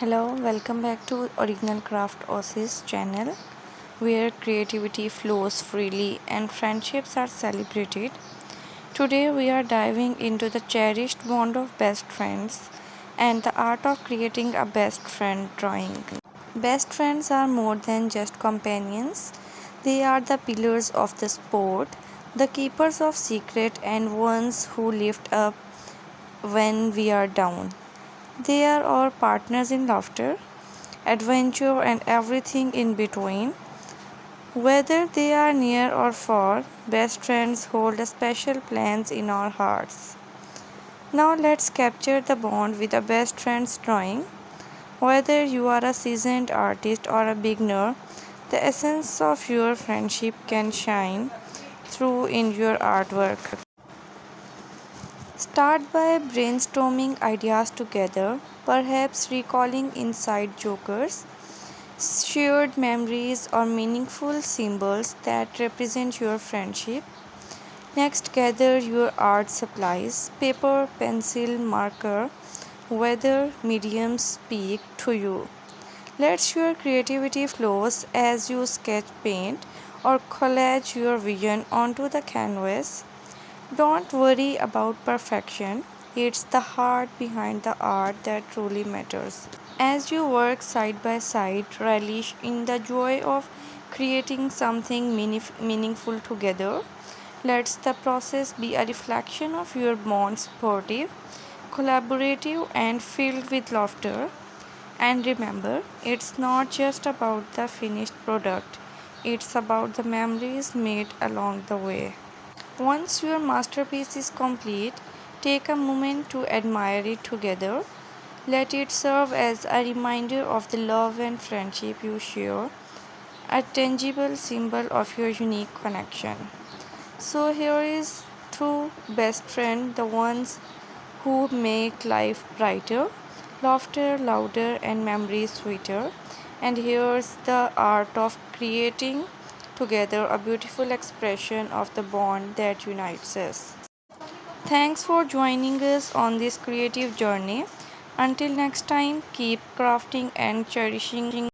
Hello, welcome back to Original Craft Oasis channel where creativity flows freely and friendships are celebrated. Today we are diving into the cherished bond of best friends and the art of creating a best friend drawing. Best friends are more than just companions. They are the pillars of the sport, the keepers of secret and ones who lift up when we are down. They are our partners in laughter, adventure, and everything in between. Whether they are near or far, best friends hold a special place in our hearts. Now let's capture the bond with a best friend's drawing. Whether you are a seasoned artist or a beginner, the essence of your friendship can shine through in your artwork. Start by brainstorming ideas together, perhaps recalling inside jokers, shared memories, or meaningful symbols that represent your friendship. Next, gather your art supplies paper, pencil, marker, whether mediums speak to you. Let your creativity flows as you sketch, paint, or collage your vision onto the canvas. Don't worry about perfection, it's the heart behind the art that truly matters. As you work side by side, relish in the joy of creating something meaningful together. Let the process be a reflection of your bond, sportive, collaborative, and filled with laughter. And remember, it's not just about the finished product, it's about the memories made along the way. Once your masterpiece is complete, take a moment to admire it together. Let it serve as a reminder of the love and friendship you share, a tangible symbol of your unique connection. So, here is to best friend, the ones who make life brighter, laughter louder, and memories sweeter. And here's the art of creating together a beautiful expression of the bond that unites us. Thanks for joining us on this creative journey. Until next time, keep crafting and cherishing